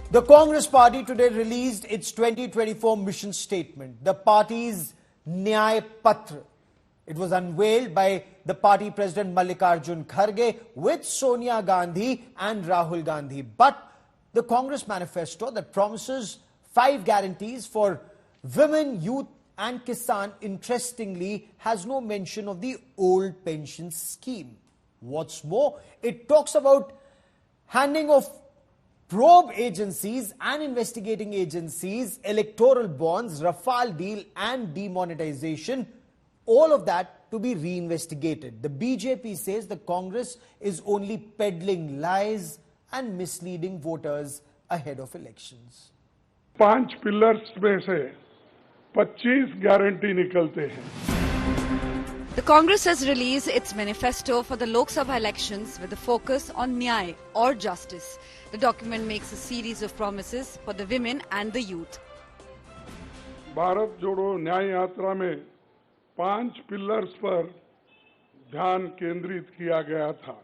The Congress party today released its 2024 mission statement, the party's Nyay Patra. It was unveiled by the party president Mallikarjun Kharge with Sonia Gandhi and Rahul Gandhi. But the Congress manifesto that promises 5 guarantees for women, youth and Kisan, interestingly, has no mention of the old pension scheme. What's more, it talks about handing off probe agencies and investigating agencies, electoral bonds, Rafale deal and demonetization, all of that to be reinvestigated. The BJP says the Congress is only peddling lies and misleading voters ahead of elections. 5 pillars में से 25 guarantee निकलते हैं. The Congress has released its manifesto for the Lok Sabha elections with a focus on Nyay or justice. The document makes a series of promises for the women and the youth. Bharat जोड़ो न्याय यात्रा में 5 pillars पर ध्यान केंद्रित किया गया था.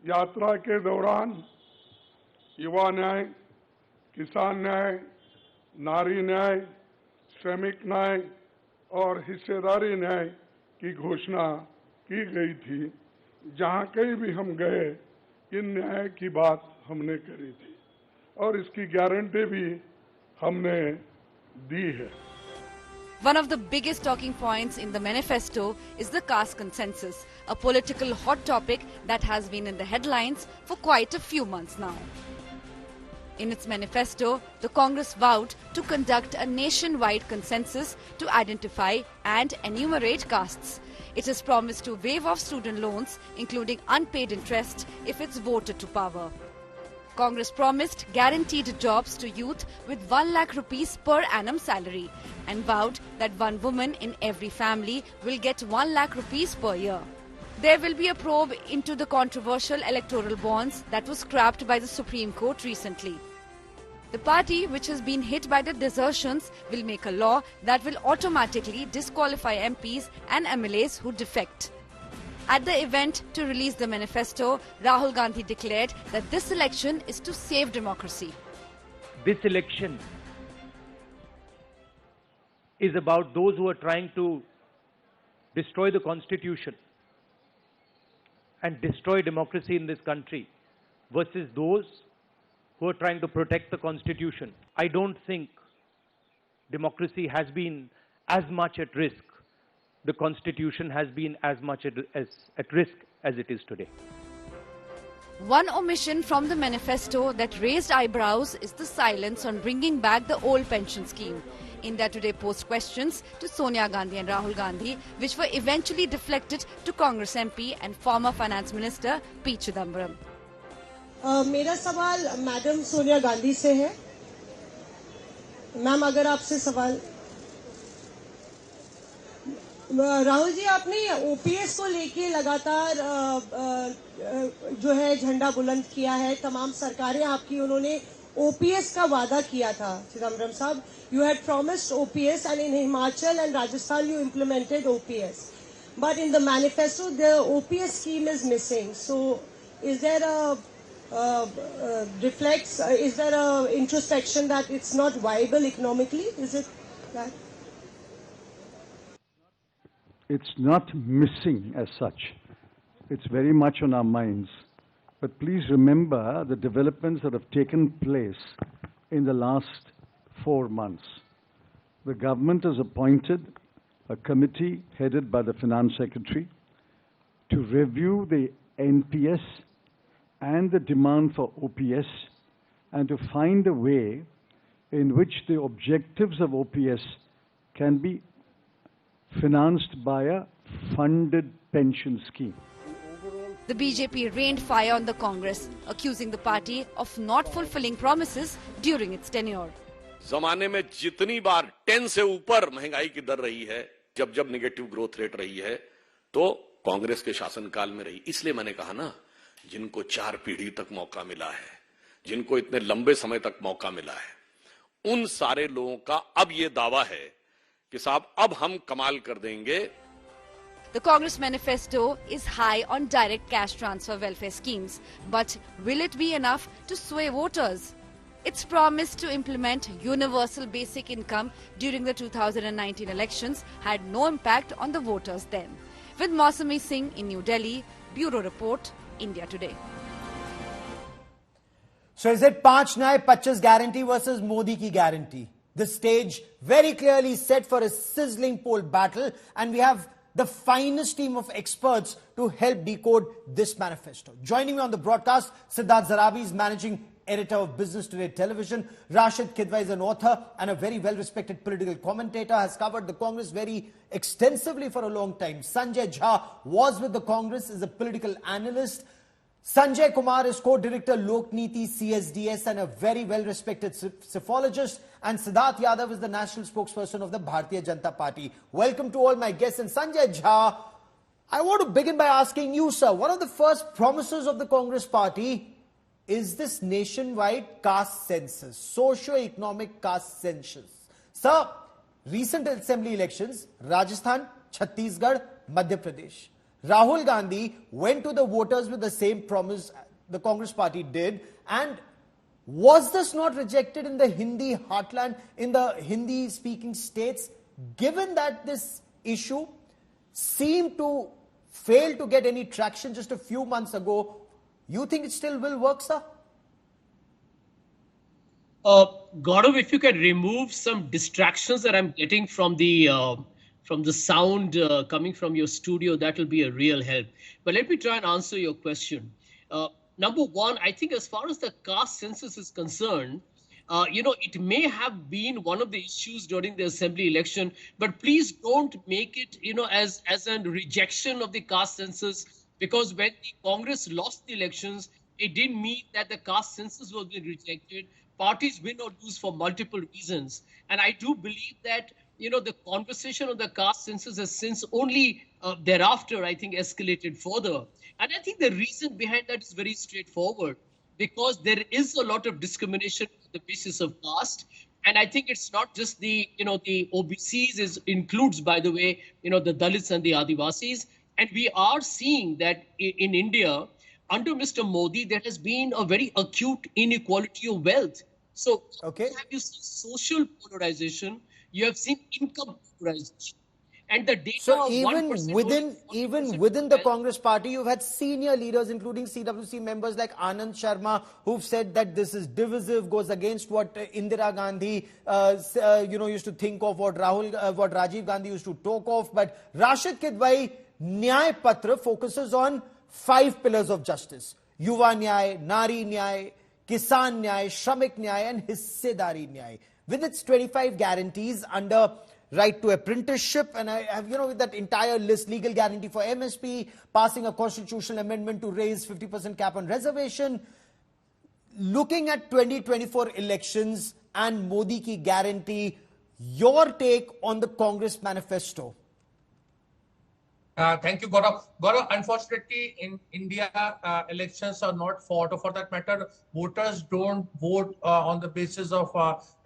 यात्रा के दौरान युवा न्याय, किसान न्याय, नारी न्याय, श्रमिक न्याय और हिस्सेदारी न्याय की घोषणा की गई थी. जहां कहीं भी हम गए इन न्याय की बात हमने करी थी और इसकी गारंटी भी हमने दी है. One of the biggest talking points in the manifesto is the caste consensus, a political hot topic that has been in the headlines for quite a few months now. In its manifesto, the Congress vowed to conduct a nationwide consensus to identify and enumerate castes. It has promised to waive off student loans, including unpaid interest, if it's voted to power. Congress promised guaranteed jobs to youth with 1 lakh rupees per annum salary and vowed that 1 woman in every family will get 1 lakh rupees per year. There will be a probe into the controversial electoral bonds that was scrapped by the Supreme Court recently. The party, which has been hit by the desertions, will make a law that will automatically disqualify MPs and MLAs who defect. At the event to release the manifesto, Rahul Gandhi declared that this election is to save democracy. This election is about those who are trying to destroy the constitution and destroy democracy in this country versus those who are trying to protect the constitution. I don't think democracy has been as much at risk. The constitution has been as much at risk as it is today. One omission from the manifesto that raised eyebrows is the silence on bringing back the old pension scheme. India Today posed questions to Sonia Gandhi and Rahul Gandhi, which were eventually deflected to Congress MP and former Finance Minister P. Chidambaram. मेरा सवाल madam Sonia Gandhi से है. Ma'am, अगर आपसे सवाल, राहुल जी, आपने OPS को लेके लगातार जो है झंडा बुलंद किया है. तमाम सरकारें आपकी, उन्होंने ओपीएस का वादा किया था. चिदम्बरम साहब, you had promised OPS, and in Himachal and Rajasthan you implemented OPS. But in the manifesto, the OPS scheme is missing. So, is there a is there a introspection that it's not viable economically? Is it that? It's not missing as such. It's very much on our minds. But please remember the developments that have taken place in the last 4 months. The government has appointed a committee headed by the Finance Secretary to review the NPS and the demand for OPS and to find a way in which the objectives of OPS can be financed by a funded pension scheme. The BJP rained fire on the Congress, accusing the party of not fulfilling promises during its tenure. जमाने में जितनी बार 10 से ऊपर महंगाई की दर रही है, जब नेगेटिव ग्रोथ रेट रही है, तो कांग्रेस के शासनकाल में रही. इसलिए मैंने कहा ना, जिनको 4 पीढ़ी तक मौका मिला है, जिनको इतने लंबे समय तक मौका मिला है, उन सारे लोगों का अब ये दावा है कि साहब अब हम कमाल कर देंगे. The Congress manifesto is high on direct cash transfer welfare schemes, but will it be enough to sway voters? Its promise to implement universal basic income during the 2019 elections had no impact on the voters then. With Mausami Singh in New Delhi, Bureau Report, India Today. So is it 5 Nyay 25 guarantee versus Modi ki guarantee? The stage very clearly set for a sizzling poll battle, and we have the finest team of experts to help decode this manifesto. Joining me on the broadcast, Siddharth Zarabi is managing editor of Business Today Television. Rashid Kidwai is an author and a very well-respected political commentator, has covered the Congress very extensively for a long time. Sanjay Jha was with the Congress, is a political analyst. Sanjay Kumar is co-director Lokniti CSDS and a very well-respected psephologist. And Siddharth Yadav is the national spokesperson of the Bharatiya Janata Party. Welcome to all my guests. And Sanjay Jha, I want to begin by asking you, sir, one of the first promises of the Congress Party is this nationwide caste census, socio-economic caste census. Sir, recent assembly elections, Rajasthan, Chhattisgarh, Madhya Pradesh. Rahul Gandhi went to the voters with the same promise the Congress Party did, and was this not rejected in the Hindi heartland, in the Hindi-speaking states, given that this issue seemed to fail to get any traction just a few months ago? You think it still will work, sir? Gaurav, if you can remove some distractions that I'm getting from the sound coming from your studio, that will be a real help. But let me try and answer your question. Number one, I think as far as the caste census is concerned, it may have been one of the issues during the assembly election, but please don't make it, as a rejection of the caste census, because when the Congress lost the elections, it didn't mean that the caste census was being rejected. Parties win or lose for multiple reasons. And I do believe that, the conversation on the caste census has since only thereafter, I think, escalated further. And I think the reason behind that is very straightforward, because there is a lot of discrimination on the basis of caste. And I think it's not just the OBCs, includes, by the way, the Dalits and the Adivasis. And we are seeing that in India, under Mr. Modi, there has been a very acute inequality of wealth. So have you seen social polarization? You have seen income polarization. And the data. So even within the Congress Party, you've had senior leaders, including CWC members like Anand Sharma, who've said that this is divisive, goes against what Indira Gandhi, used to think of, what Rajiv Gandhi used to talk of. But Rashid Kidwai Nyay Patra focuses on 5 pillars of justice: Yuva Nyay, Nari Nyay, Kisan Nyay, Shramik Nyay, and Hissedari Nyay. With its 25 guarantees under right to apprenticeship, and I have, with that entire list, legal guarantee for MSP, passing a constitutional amendment to raise 50% cap on reservation. Looking at 2024 elections and Modi ki guarantee, your take on the Congress manifesto? Thank you, Gaurav. Gaurav, unfortunately, in India, elections are not fought, or for that matter, voters don't vote on the basis of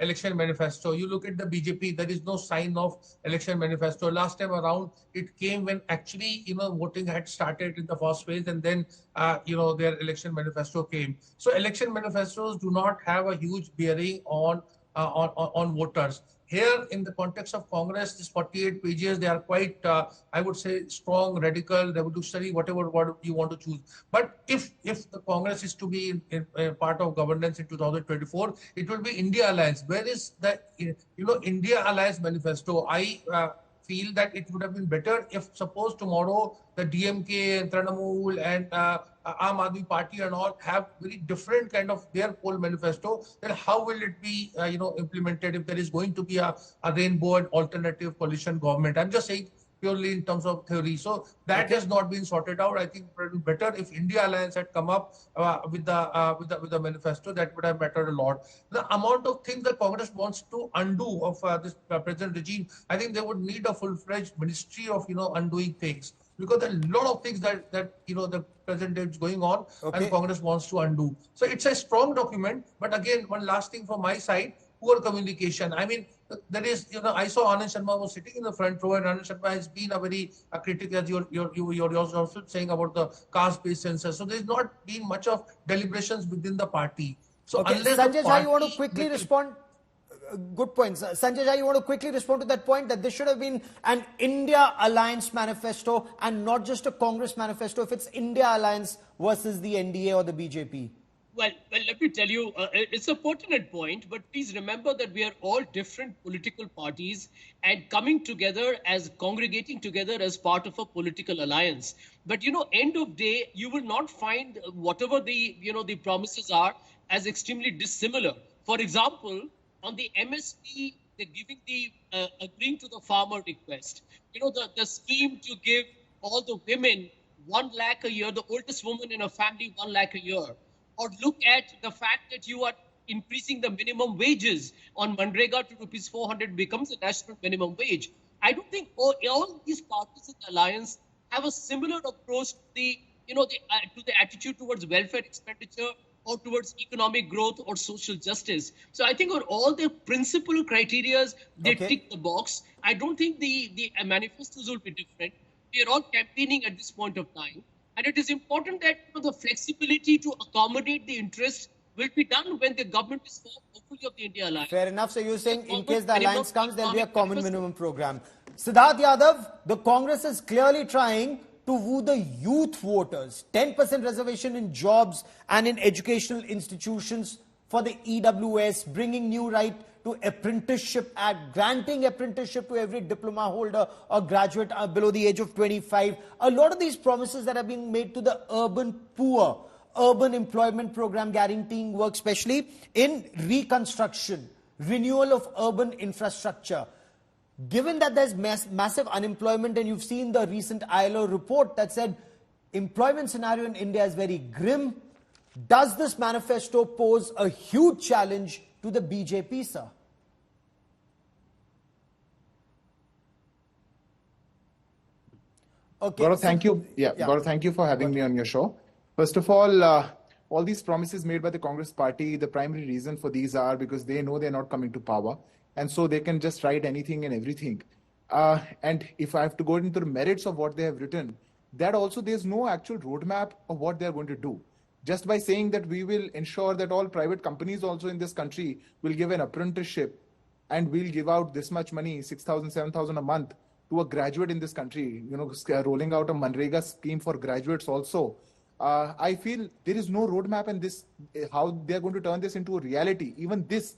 election manifesto. You look at the BJP, there is no sign of election manifesto. Last time around, it came when actually, voting had started in the first phase, and then, their election manifesto came. So election manifestos do not have a huge bearing on voters. Here, in the context of Congress, these 48 pages, they are quite, I would say, strong, radical, revolutionary, whatever word you want to choose. But if the Congress is to be in part of governance in 2024, it will be India Alliance. Where is the, India Alliance manifesto? I feel that it would have been better if, suppose tomorrow, the DMK and Trinamool and Aam Aadmi Party and all have very different kind of their poll manifesto, then how will it be, implemented if there is going to be a rainbow and alternative coalition government? I'm just saying purely in terms of theory. So that has not been sorted out. I think it would be better if India Alliance had come up with the manifesto. That would have mattered a lot. The amount of things that Congress wants to undo of this present regime, I think they would need a full-fledged ministry of undoing things, because there are a lot of things that the present day is going on and Congress wants to undo. So it's a strong document. But again, one last thing from my side, poor communication. I mean, there is, I saw Anand Sharma was sitting in the front row, and Anand Sharma has been a very critic, as you're also saying about the caste-based census. So there's not been much of deliberations within the party. So Okay, unless the Sanjay Jha, you want to party- quickly respond? Good points. Sanjay Jha, you want to quickly respond to that point that this should have been an India Alliance manifesto and not just a Congress manifesto if it's India Alliance versus the NDA or the BJP? Well, let me tell you, it's a pertinent point, but please remember that we are all different political parties and coming together as congregating together as part of a political alliance. But, end of day, you will not find whatever the promises are as extremely dissimilar. For example, on the MSP, they're giving agreeing to the farmer request. The scheme to give all the women 1 lakh a year, the oldest woman in a family 1 lakh a year. Or look at the fact that you are increasing the minimum wages on Manrega to rupees 400 becomes a national minimum wage. I don't think all these parties in the alliance have a similar approach to the attitude towards welfare expenditure or towards economic growth or social justice. So I think on all the principal criterias, they tick the box. I don't think the manifestos will be different. We are all campaigning at this point of time. And it is important that the flexibility to accommodate the interests will be done when the government is formed, hopefully of the India Alliance. Fair enough. So you're saying in case the alliance comes, there'll be a common minimum program. Siddharth Yadav, the Congress is clearly trying to woo the youth voters. 10% reservation in jobs and in educational institutions for the EWS, bringing new right to Apprenticeship Act, granting apprenticeship to every diploma holder or graduate below the age of 25. A lot of these promises that are being made to the urban poor, urban employment program guaranteeing work, especially in reconstruction, renewal of urban infrastructure. Given that there's massive unemployment, and you've seen the recent ILO report that said employment scenario in India is very grim, does this manifesto pose a huge challenge to the BJP, sir? Okay. Gaurav, thank you. Gaurav, thank you for having me on your show. First of all these promises made by the Congress party, the primary reason for these are because they know they're not coming to power. And so they can just write anything and everything. And if I have to go into the merits of what they have written, that also there's no actual roadmap of what they're going to do. Just by saying that we will ensure that all private companies also in this country will give an apprenticeship and we'll give out this much money, 6,000, 7,000 a month to a graduate in this country, rolling out a Manrega scheme for graduates also. I feel there is no roadmap in this, how they're going to turn this into a reality. Even this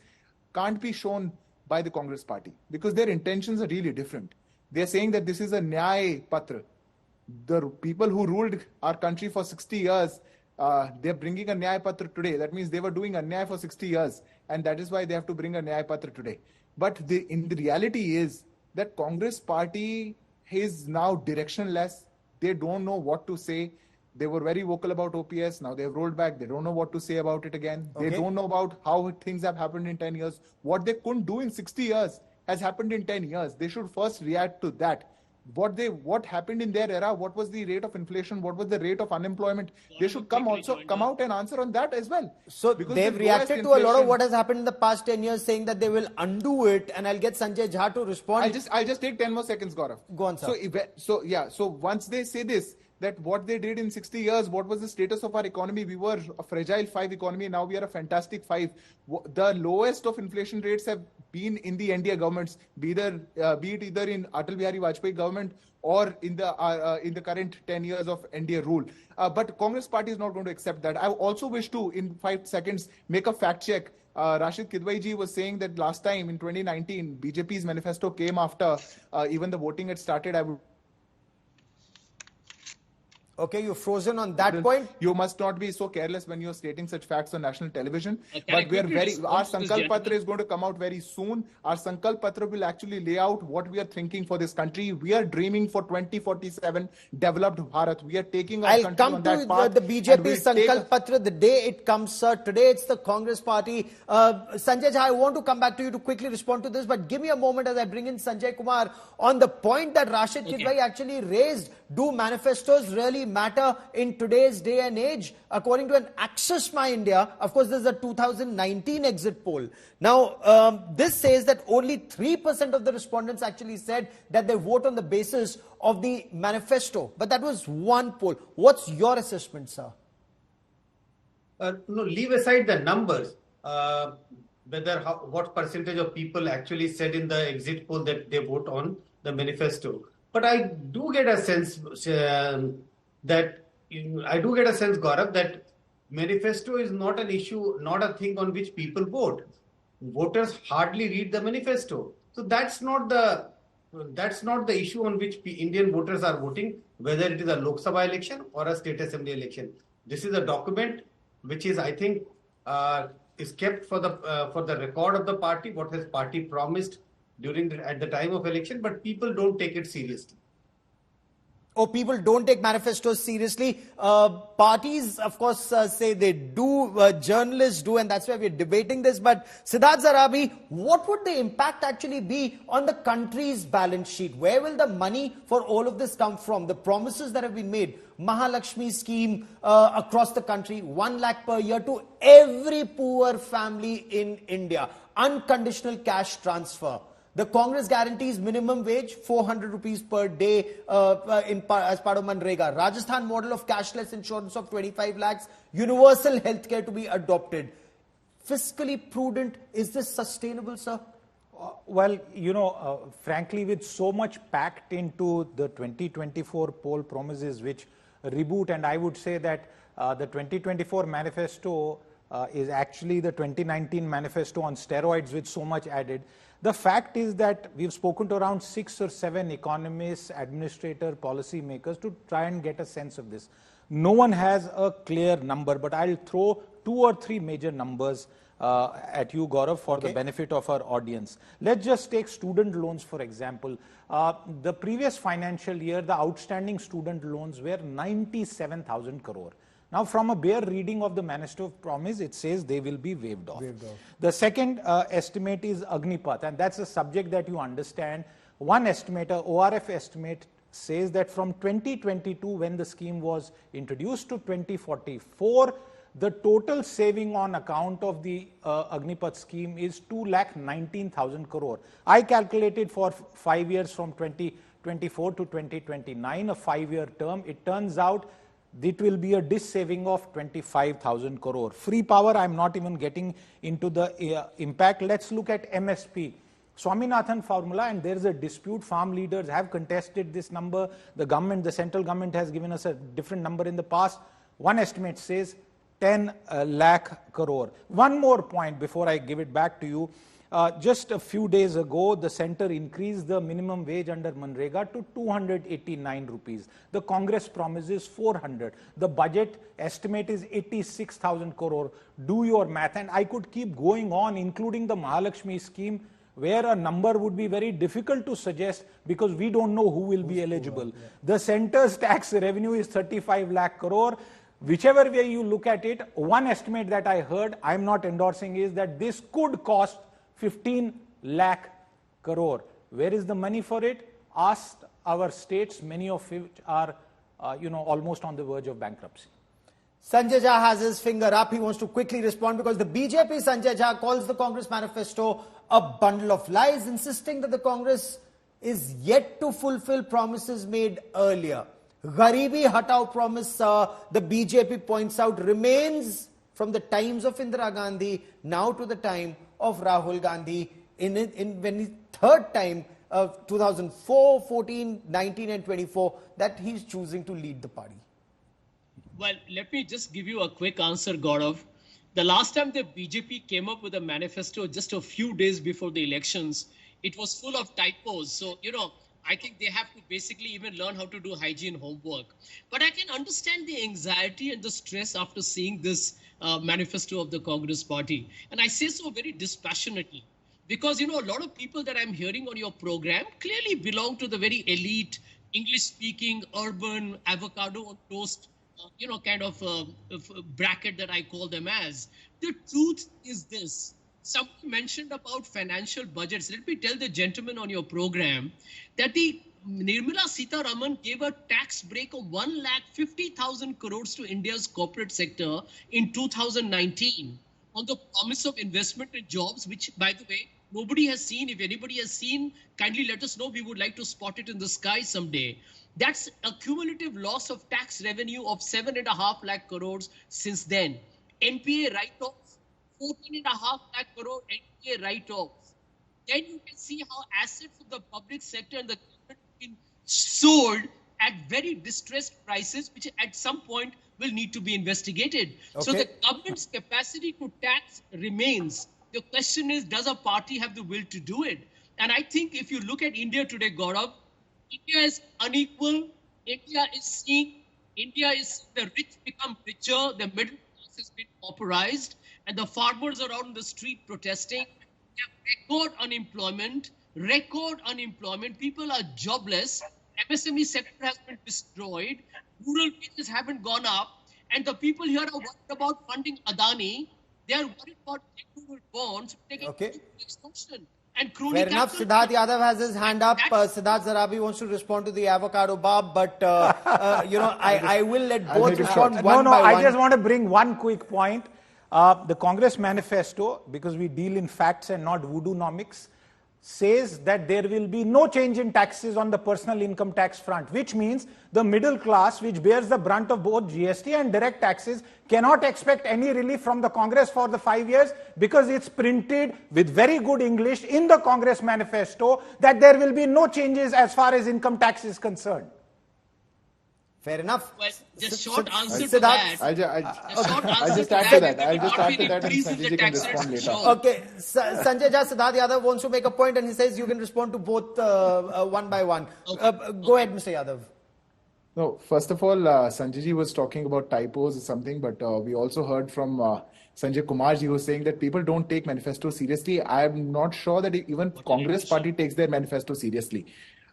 can't be shown by the Congress party because their intentions are really different. They're saying that this is a Nyay Patra. The people who ruled our country for 60 years, they're bringing a Nyay Patra today. That means they were doing Anyay for 60 years. And that is why they have to bring a Nyay Patra today. But the reality is that Congress party is now directionless. They don't know what to say. They were very vocal about OPS. Now they've rolled back. They don't know what to say about it again. They don't know about how things have happened in 10 years. What they couldn't do in 60 years has happened in 10 years. They should first react to that. What happened in their era? What was the rate of inflation? What was the rate of unemployment? They should come out and answer on that as well. So they've reacted to a lot of what has happened in the past 10 years, saying that they will undo it. And I'll get Sanjay Jha to respond. I'll just take 10 more seconds, Gaurav. Go on, sir. So once they say this, that what they did in 60 years, what was the status of our economy? We were a fragile 5 economy. Now we are a fantastic 5. The lowest of inflation rates have been in the NDA governments, be it either in Atal Bihari Vajpayee government or in the current 10 years of NDA rule. But Congress party is not going to accept that. I also wish to, in 5 seconds, make a fact check. Rashid Kidwai ji was saying that last time in 2019, BJP's manifesto came after even the voting had started. Okay, you're frozen on that point. You must not be so careless when you're stating such facts on national television. But we are our Sankalp Patra is going to come out very soon. Our Sankalp Patra will actually lay out what we are thinking for this country. We are dreaming for 2047 developed Bharat. We are taking our country on that path. I'll come to the BJP Sankalp Patra the day it comes, sir. Today it's the Congress party. Sanjay Jha, I want to come back to you to quickly respond to this, but give me a moment as I bring in Sanjay Kumar on the point that Rashid Kidwai actually raised. Do manifestos really matter in today's day and age? According to an Access My India, of course, this is a 2019 exit poll. Now, this says that only 3% of the respondents actually said that they vote on the basis of the manifesto. But that was one poll. What's your assessment, sir? no, leave aside the numbers, what percentage of people actually said in the exit poll that they vote on the manifesto. But I do get a sense Gaurav, that manifesto is not an issue, not a thing on which people vote. Voters hardly read the manifesto. So that's not the issue on which Indian voters are voting, whether it is a Lok Sabha election or a state assembly election. This is a document which is, I think, is kept for the record of the party, what has party promised at the time of election, but people don't take it seriously. Oh, people don't take manifestos seriously. Parties, of course, say they do. Journalists do, and that's why we're debating this. But Siddharth Zarabi, what would the impact actually be on the country's balance sheet? Where will the money for all of this come from? The promises that have been made, Mahalakshmi scheme across the country, 1 lakh per year to every poor family in India, unconditional cash transfer. The Congress guarantees minimum wage, 400 rupees per day as part of Manrega. Rajasthan model of cashless insurance of 25 lakhs. Universal healthcare to be adopted. Fiscally prudent, is this sustainable, sir? Well, frankly, with so much packed into the 2024 poll promises, which reboot, and I would say that the 2024 manifesto is actually the 2019 manifesto on steroids with so much added. The fact is that we've spoken to around 6 or 7 economists, administrators, policy makers to try and get a sense of this. No one has a clear number, but I'll throw 2 or 3 major numbers at you, Gaurav, for the benefit of our audience. Let's just take student loans, for example. The previous financial year, the outstanding student loans were 97,000 crore. Now, from a bare reading of the manifesto promise, it says they will be waived off. The second estimate is Agnipath, and that's a subject that you understand. One estimator, ORF estimate, says that from 2022, when the scheme was introduced, to 2044, the total saving on account of the Agnipath scheme is 2,19,000 crore. I calculated for 5 years from 2024 to 2029, a 5-year term. It turns out it will be a dish saving of 25,000 crore. Free power, I'm not even getting into the impact. Let's look at MSP. Swaminathan formula, and there is a dispute. Farm leaders have contested this number. The central government has given us a different number in the past. One estimate says 10 lakh crore. One more point before I give it back to you. Just a few days ago, the centre increased the minimum wage under Manrega to 289 rupees. The Congress promises 400. The budget estimate is 86,000 crore. Do your math. And I could keep going on, including the Mahalakshmi scheme, where a number would be very difficult to suggest because we don't know who will be eligible. The centre's tax revenue is 35 lakh crore. Whichever way you look at it, one estimate that I heard, I'm not endorsing, is that this could cost 15 lakh crore. Where is the money for it? Ask our states, many of which are, almost on the verge of bankruptcy. Sanjay Jha has his finger up. He wants to quickly respond because the BJP Sanjay Jha calls the Congress manifesto a bundle of lies, insisting that the Congress is yet to fulfill promises made earlier. Garibi Hatao promise, the BJP points out, remains from the times of Indira Gandhi now to the time of Rahul Gandhi when his third time of 2004, 14, 19 and 24 that he's choosing to lead the party. Well, let me just give you a quick answer, Gaurav. The last time the BJP came up with a manifesto just a few days before the elections, it was full of typos. So, I think they have to basically even learn how to do hygiene homework. But I can understand the anxiety and the stress after seeing this manifesto of the Congress party. And I say so very dispassionately because, a lot of people that I'm hearing on your program clearly belong to the very elite, English-speaking, urban, avocado on toast, kind of bracket that I call them as. The truth is this. Someone mentioned about financial budgets. Let me tell the gentleman on your program that the Nirmala Sitharaman gave a tax break of 1,50,000 crores to India's corporate sector in 2019 on the promise of investment in jobs, which, by the way, nobody has seen. If anybody has seen, kindly let us know. We would like to spot it in the sky someday. That's a cumulative loss of tax revenue of 7.5 lakh crores since then. NPA write-offs, 14.5 lakh crore NPA write-offs. Then you can see how assets of the public sector and the government have been sold at very distressed prices, which at some point will need to be investigated. So the government's capacity to tax remains. The question is, does a party have the will to do it? And I think if you look at India today, Gaurav, India is unequal. India is seeing the rich become richer, the middle class has been pauperized, and the farmers are out on the street protesting. They have record unemployment. People are jobless. MSME sector has been destroyed. Rural wages haven't gone up. And the people here are worried about funding Adani. They are worried about rural bonds, taking extortion. And fair enough. Siddharth Yadav has his hand up. Siddharth Zarabi wants to respond to the avocado Bob, but I will let both respond one by one. I just want to bring one quick point. The Congress manifesto, because we deal in facts and not voodoo-nomics, says that there will be no change in taxes on the personal income tax front, which means the middle class, which bears the brunt of both GST and direct taxes, cannot expect any relief from the Congress for the 5 years, because it's printed with very good English in the Congress manifesto that there will be no changes as far as income tax is concerned. Fair enough. Well, just short answer to that. I'll just add to that. And Sanjay can respond later. Okay, Sanjay Jha, Siddharth Yadav wants to make a point and he says you can respond to both one by one. Go ahead, Mr. Yadav. No, first of all, Sanjay ji was talking about typos or something, but we also heard from Sanjay Kumar ji was saying that people don't take manifesto seriously. I am not sure that even Congress party takes their manifesto seriously.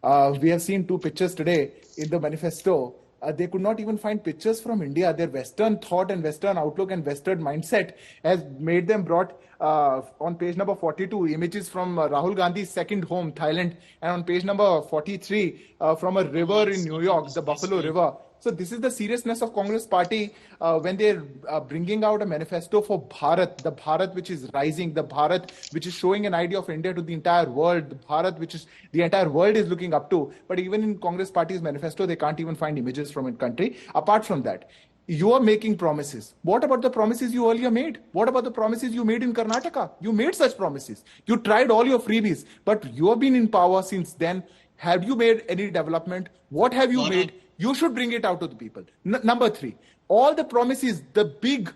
We have seen 2 pictures today in the manifesto. They could not even find pictures from India. Their Western thought and Western outlook and Western mindset has made them brought on page number 42 images from Rahul Gandhi's second home, Thailand, and on page number 43 from a river in New York, the Buffalo River. So this is the seriousness of Congress party when they're bringing out a manifesto for Bharat, the Bharat which is rising, the Bharat which is showing an idea of India to the entire world, the Bharat which is the entire world is looking up to. But even in Congress party's manifesto, they can't even find images from a country. Apart from that, you are making promises. What about the promises you earlier made? What about the promises you made in Karnataka? You made such promises. You tried all your freebies, but you have been in power since then. Have you made any development? What have you made? You should bring it out to the people. Number 3, all the promises, the big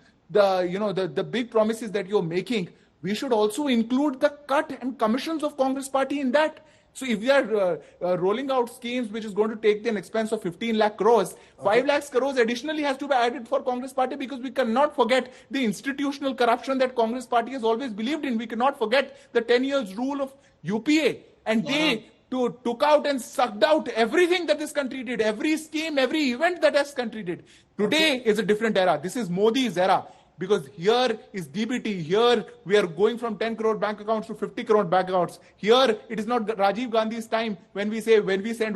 promises that you're making, we should also include the cut and commissions of Congress party in that. So if we are rolling out schemes which is going to take an expense of 15 lakh crores, 5 lakh crores additionally has to be added for Congress party, because we cannot forget the institutional corruption that Congress party has always believed in. We cannot forget the 10 years rule of UPA, and they took out and sucked out everything that this country did, every scheme, every event that this country did. Today is a different era. This is Modi's era, because here is DBT. Here we are going from 10 crore bank accounts to 50 crore bank accounts. Here it is not Rajiv Gandhi's time when we send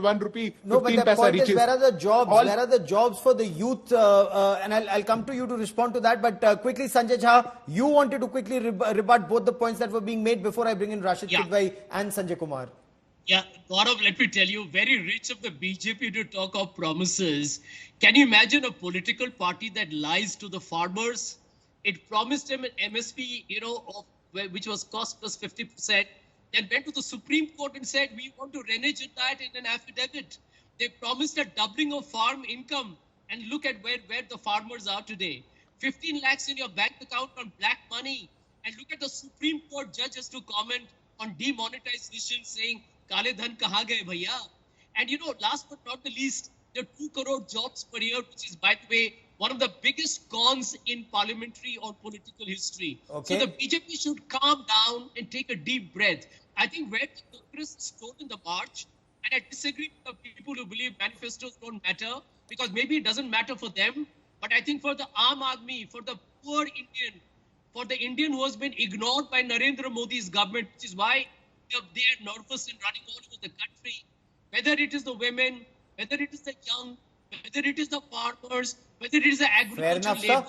1 rupee, 15 no, but the paisa point reaches. Is, where are the jobs? Where are the jobs for the youth? And I'll come to you to respond to that. But quickly, Sanjay Jha, you wanted to quickly rebut both the points that were being made before I bring in Rashid Kidwai and Sanjay Kumar. Yeah, Gaurav, let me tell you, very rich of the BJP to talk of promises. Can you imagine a political party that lies to the farmers? It promised them an MSP, which was cost plus 50%, then went to the Supreme Court and said, we want to renege that in an affidavit. They promised a doubling of farm income, and look at where the farmers are today. 15 lakhs in your bank account on black money, and look at the Supreme Court judges to comment on demonetization, saying, Kale dhan kaha gaye bhaiya? And last but not the least, the 2 crore jobs per year, which is, by the way, one of the biggest cons in parliamentary or political history. So the BJP should calm down and take a deep breath. I think where the Congress is told in the march, and I disagree with the people who believe manifestos don't matter, because maybe it doesn't matter for them, but I think for the Aam Aadmi, for the poor Indian, for the Indian who has been ignored by Narendra Modi's government, which is why they are nervous in running all over the country, whether it is the women, whether it is the young, whether it is the farmers, whether it is the agricultural labor,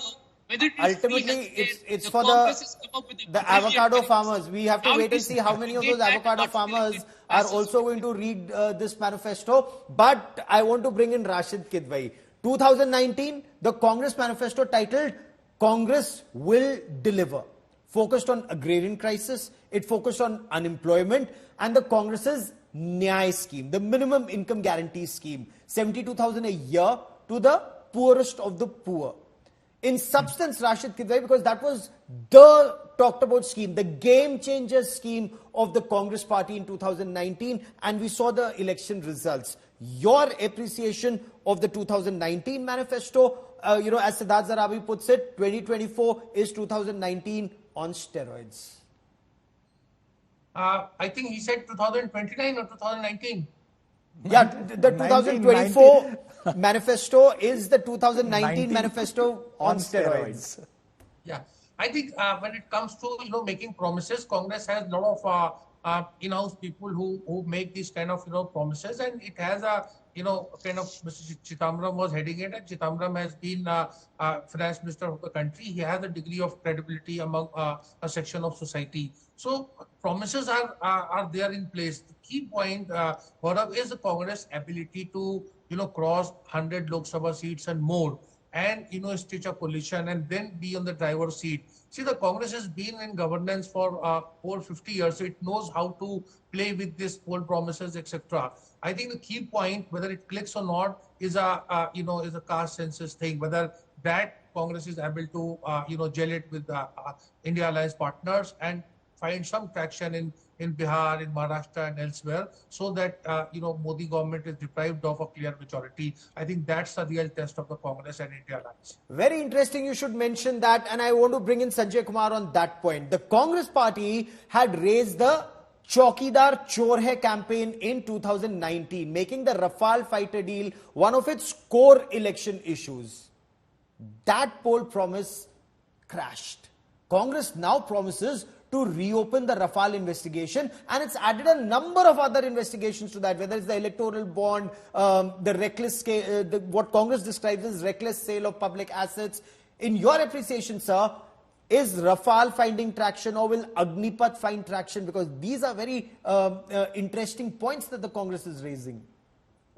whether it is ultimately it's for the avocado farmers. We have to wait and see how many of those avocado farmers are also going to read this manifesto. But I want to bring in Rashid Kidwai. 2019, the Congress manifesto titled Congress will deliver. Focused on agrarian crisis, it focused on unemployment, and the Congress's Nyay scheme, the minimum income guarantee scheme, 72,000 a year to the poorest of the poor. In substance, Rashid Kidwai, because that was the talked about scheme, the game changer scheme of the Congress party in 2019, and we saw the election results. Your appreciation of the 2019 manifesto, as Siddharth Zarabi puts it, 2024 is 2019 on steroids. I think he said 2029 or 2019. Yeah, the 2024 manifesto is the 2019 manifesto on steroids. Yeah, I think when it comes to making promises, Congress has a lot of in-house people who make these kind of promises, and it has a kind of Mr. Chidambaram was heading it, and Chidambaram has been finance minister of the country. He has a degree of credibility among a section of society. So promises are there in place. The key point, Gaurav, is the Congress ability to cross 100 Lok Sabha seats and more, and stitch a coalition and then be on the driver's seat. See, the Congress has been in governance for over 50 years, so it knows how to play with these poll promises, etc. I think the key point, whether it clicks or not, is a caste census thing. Whether that Congress is able to gel it with India Alliance partners and find some traction in Bihar, in Maharashtra and elsewhere, so that Modi government is deprived of a clear majority. I think that's the real test of the Congress and India Alliance. Very interesting you should mention that, and I want to bring in Sanjay Kumar on that point. The Congress party had raised the Chaukidar Chor Hai campaign in 2019, making the Rafale fighter deal one of its core election issues. That poll promise crashed. Congress now promises to reopen the Rafale investigation, and it's added a number of other investigations to that, whether it's the electoral bond, the reckless, what Congress describes as reckless sale of public assets. In your appreciation, sir, is Rafale finding traction, or will Agnipath find traction? Because these are very interesting points that the Congress is raising.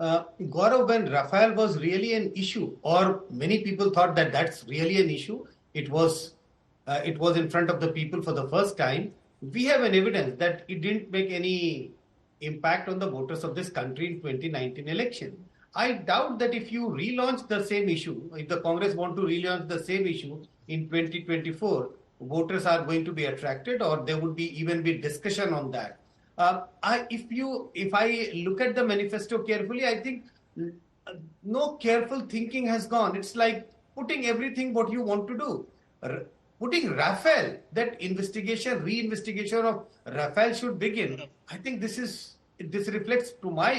Gaurav, when Rafale was really an issue, or many people thought that that's really an issue, it was in front of the people for the first time. We have an evidence that it didn't make any impact on the voters of this country in 2019 election. I doubt that if you relaunch the same issue, if the Congress want to relaunch the same issue in 2024, voters are going to be attracted, or there would even be discussion on that. If I look at the manifesto carefully, I think no careful thinking has gone. It's like putting everything what you want to do. Putting Rafale, that reinvestigation of Rafale should begin. I think this reflects,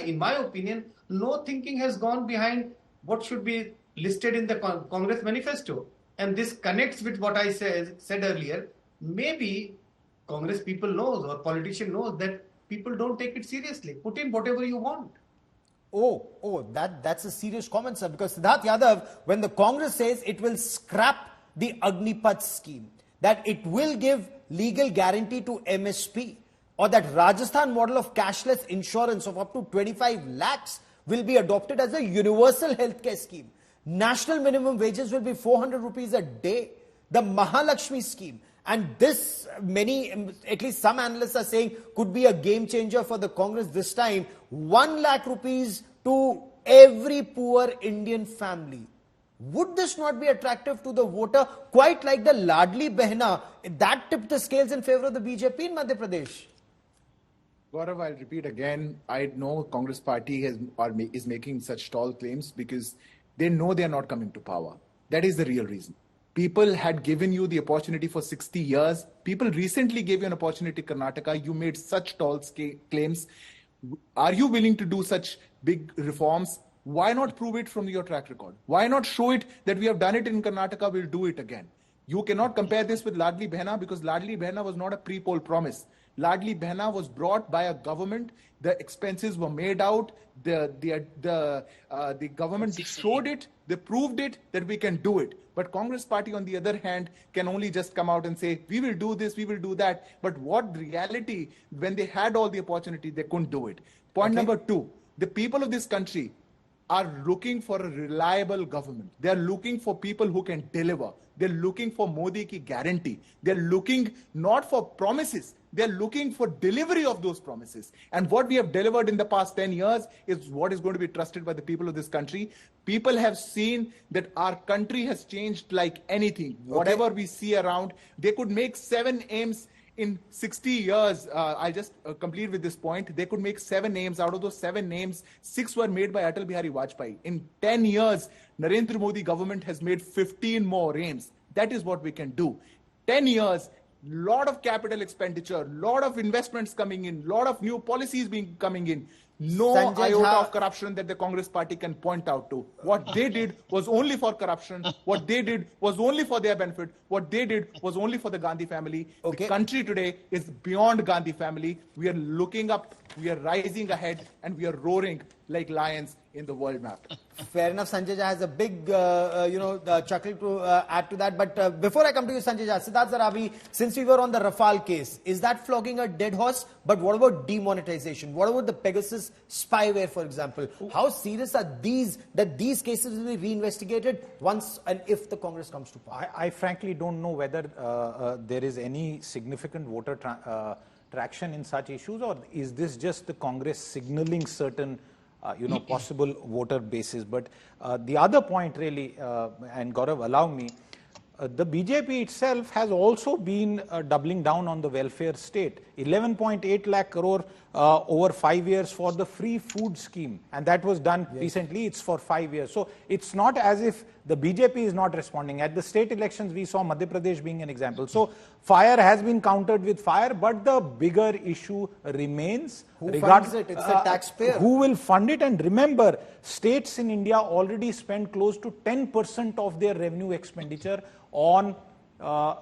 in my opinion, no thinking has gone behind what should be listed in the Congress manifesto. And this connects with what I said earlier. Maybe Congress people knows, or politician knows, that people don't take it seriously. Put in whatever you want. That's a serious comment, sir, because Siddharth Yadav, when the Congress says it will scrap the Agnipath scheme, that it will give legal guarantee to MSP, or that Rajasthan model of cashless insurance of up to 25 lakhs will be adopted as a universal healthcare scheme. National minimum wages will be 400 rupees a day. The Mahalakshmi scheme, and this at least some analysts are saying, could be a game changer for the Congress this time. 1 lakh rupees to every poor Indian family. Would this not be attractive to the voter, quite like the Ladli Behna? That tipped the scales in favor of the BJP in Madhya Pradesh. Gaurav, I'll repeat again. I know Congress party is making such tall claims because they know they are not coming to power. That is the real reason. People had given you the opportunity for 60 years. People recently gave you an opportunity in Karnataka. You made such tall claims. Are you willing to do such big reforms? Why not prove it from your track record? Why not show it that we have done it in Karnataka, we'll do it again? You cannot compare this with Ladli Behna, because Ladli Behna was not a pre-poll promise. Ladli Behna was brought by a government. The expenses were made out. The government showed it. They proved it that we can do it. But Congress party, on the other hand, can only just come out and say, we will do this, we will do that. But what reality, when they had all the opportunity, they couldn't do it. Point number two, the people of this country are looking for a reliable government. They are looking for people who can deliver. They're looking for Modi ki guarantee. They're looking not for promises. They're looking for delivery of those promises. And what we have delivered in the past 10 years is what is going to be trusted by the people of this country. People have seen that our country has changed like anything. Okay. Whatever we see around, they could make 7 aims in 60 years. I'll just complete with this point. They could make 7 names. Out of those 7 names, 6 were made by Atal Bihari Vajpayee. In 10 years, Narendra Modi government has made 15 more aims. That is what we can do. 10 years, lot of capital expenditure, lot of investments coming in, lot of new policies coming in. No iota of corruption that the Congress party can point out to. What they did was only for corruption. What they did was only for their benefit. What they did was only for the Gandhi family. Okay. The country today is beyond Gandhi family. We are looking up, we are rising ahead, and we are roaring like lions in the world map. Fair enough. Sanjay Jha has a big, chuckle to add to that. But before I come to you, Sanjay Jha, Siddharth Zarabi, since we were on the Rafale case, is that flogging a dead horse? But what about demonetization? What about the Pegasus spyware, for example? How serious are these, that these cases will be reinvestigated once and if the Congress comes to power? I frankly don't know whether there is any significant voter traction in such issues, or is this just the Congress signaling certain possible voter bases. But the other point really, and Gaurav, allow me, the BJP itself has also been doubling down on the welfare state. 11.8 lakh crore over 5 years for the free food scheme. And that was done recently. It's for 5 years. So it's not as if the BJP is not responding. At the state elections, we saw Madhya Pradesh being an example. So fire has been countered with fire, but the bigger issue remains. Who funds it? It's the taxpayer. Who will fund it? And remember, states in India already spend close to 10% of their revenue expenditure on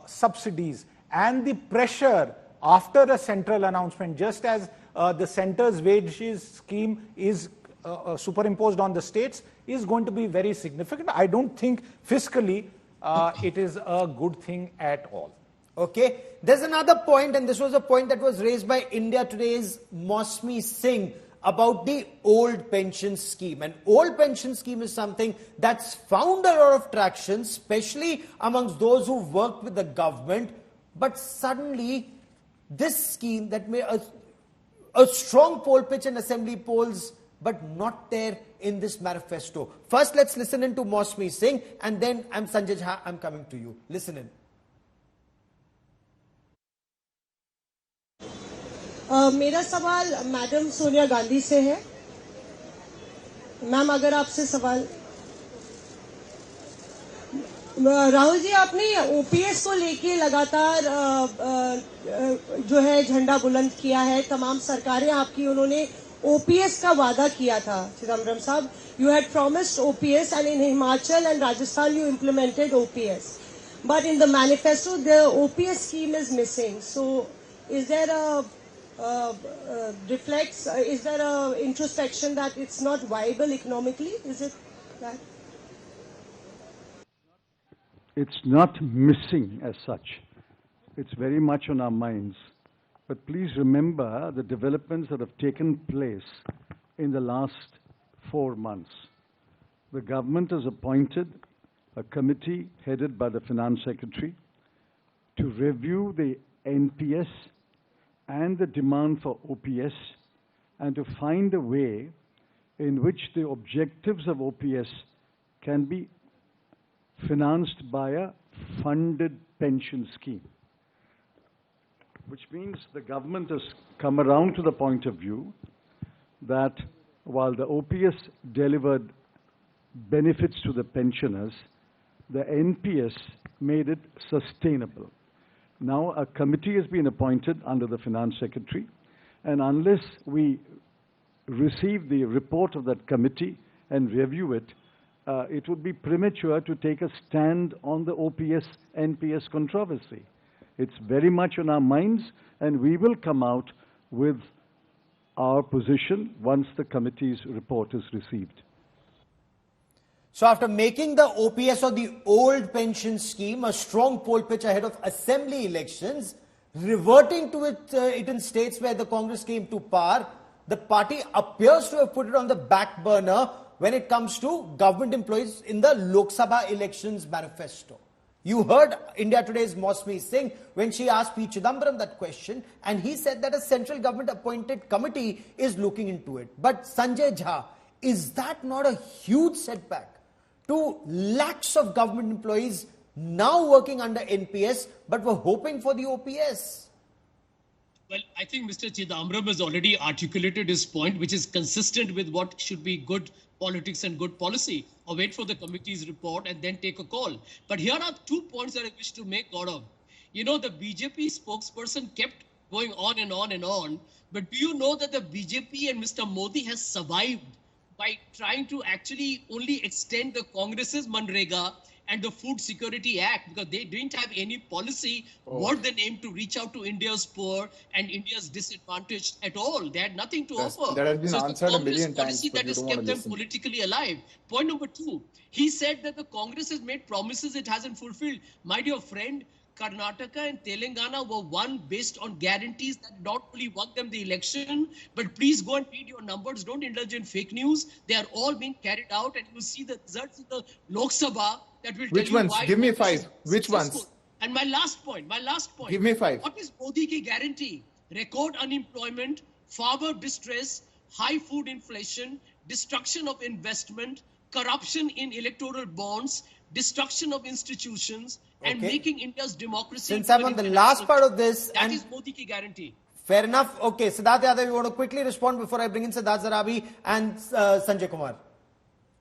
subsidies. And the pressure after a central announcement, just as the center's wages scheme is superimposed on the states, is going to be very significant. I don't think fiscally it is a good thing at all. Okay. There's another point, and this was a point that was raised by India Today's Mosmi Singh about the old pension scheme. An old pension scheme is something that's found a lot of traction, especially amongst those who worked with the government. But suddenly, this scheme that made a strong poll pitch in assembly polls, but not there in this manifesto. First, let's listen in to Mosmi Singh, and then I'm Sanjay Jha, I'm coming to you. Listen in. मेरा सवाल madam Sonia Gandhi से है। Ma'am, अगर आपसे सवाल, राहुल जी, आपने OPS को लेके लगातार जो है झंडा बुलंद किया है। तमाम सरकारें आपकी, उन्होंने ओपीएस का वादा किया था। चिदम्बरम साहब, you had promised OPS, and in Himachal and Rajasthan you implemented OPS, but in the manifesto the OPS scheme is missing. So is there a is there a introspection that it's not viable economically? Is it that? It's not missing as such. It's very much on our minds. But please remember the developments that have taken place in the last 4 months. The government has appointed a committee headed by the Finance Secretary to review the NPS and the demand for OPS, and to find a way in which the objectives of OPS can be financed by a funded pension scheme. Which means the government has come around to the point of view that while the OPS delivered benefits to the pensioners, the NPS made it sustainable. Now a committee has been appointed under the Finance Secretary, and unless we receive the report of that committee and review it, it would be premature to take a stand on the OPS-NPS controversy. It's very much on our minds, and we will come out with our position once the committee's report is received. So after making the OPS or the old pension scheme a strong poll pitch ahead of assembly elections, reverting to it in states where the Congress came to power, the party appears to have put it on the back burner when it comes to government employees in the Lok Sabha elections manifesto. You heard India Today's Mosmi Singh when she asked P. Chidambaram that question, and he said that a central government appointed committee is looking into it. But Sanjay Jha, is that not a huge setback to lakhs of government employees now working under NPS but were hoping for the OPS? Well, I think Mr. Chidambaram has already articulated his point, which is consistent with what should be good politics and good policy. Or wait for the committee's report and then take a call. But here are 2 points that I wish to make, Gaurav. You know, the BJP spokesperson kept going on and on and on. But do you know that the BJP and Mr. Modi has survived by trying to actually only extend the Congress's Manrega and the Food Security Act, because they didn't have any policy worth the name to reach out to India's poor and India's disadvantaged at all. They had nothing to offer. That has been answered a million times, policy that has kept them politically alive. Point number 2, he said that the Congress has made promises it hasn't fulfilled. My dear friend, Karnataka and Telangana were won based on guarantees that not only won them the election, but please go and read your numbers. Don't indulge in fake news. They are all being carried out, and you see the results in the Lok Sabha that will Which tell ones? you why. Give me 5. Which Successful. ones? And my last point. Give me 5. What is Modi ki guarantee? Record unemployment, farmer distress, high food inflation, destruction of investment, corruption in electoral bonds, destruction of institutions, and making India's democracy. Since I'm on the last part of this, that is Modi ki guarantee. Fair enough. Okay, Siddharth Yadav, you want to quickly respond before I bring in Siddharth Zarabi and Sanjay Kumar?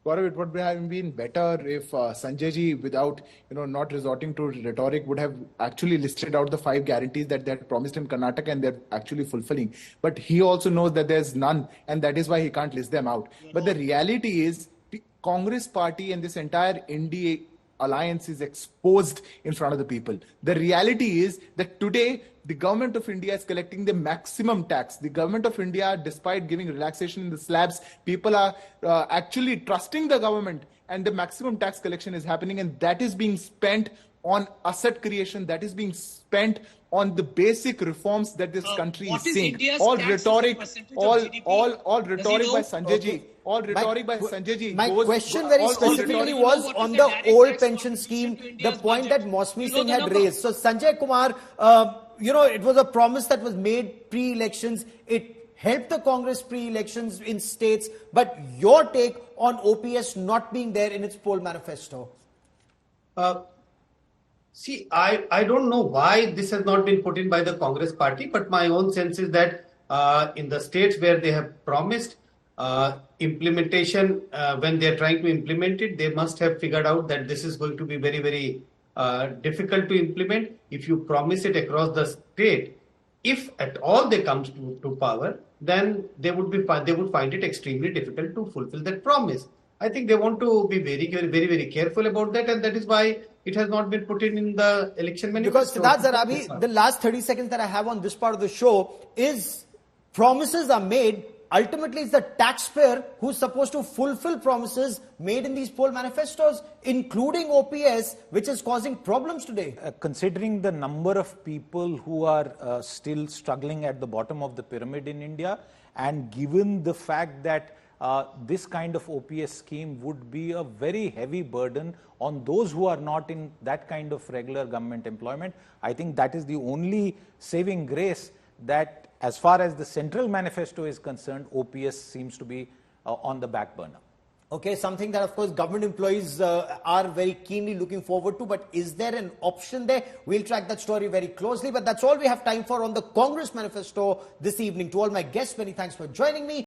Gaurav, it would have been better if Sanjay ji, without not resorting to rhetoric, would have actually listed out the 5 guarantees that they had promised in Karnataka and they're actually fulfilling. But he also knows that there's none, and that is why he can't list them out. But the reality is, the Congress party and this entire NDA alliance is exposed in front of the people. The reality is that today the government of India is collecting the maximum tax. The government of India, despite giving relaxation in the slabs, people are actually trusting the government, and the maximum tax collection is happening, and that is being spent on asset creation, that is being spent on the basic reforms that this country is seeing. All rhetoric by Sanjay ji. All rhetoric by Sanjay ji. My question very specifically was on the old pension scheme, the point that Mosmi Singh had raised. So Sanjay Kumar, it was a promise that was made pre-elections. It helped the Congress pre-elections in states. But your take on OPS not being there in its poll manifesto? See, I don't know why this has not been put in by the Congress party, but my own sense is that in the states where they have promised implementation, when they are trying to implement it, they must have figured out that this is going to be very, very difficult to implement. If you promise it across the state, if at all they come to power, then they would find it extremely difficult to fulfill that promise. I think they want to be very, very, very careful about that, and that is why it has not been put in the election manifesto. Because Siddharth Zarabi, the last 30 seconds that I have on this part of the show is promises are made. Ultimately, it's the taxpayer who's supposed to fulfill promises made in these poll manifestos, including OPS, which is causing problems today. Considering the number of people who are still struggling at the bottom of the pyramid in India, and given the fact that this kind of OPS scheme would be a very heavy burden on those who are not in that kind of regular government employment, I think that is the only saving grace that, as far as the central manifesto is concerned, OPS seems to be on the back burner. Okay, something that, of course, government employees are very keenly looking forward to. But is there an option there? We'll track that story very closely. But that's all we have time for on the Congress manifesto this evening. To all my guests, many thanks for joining me.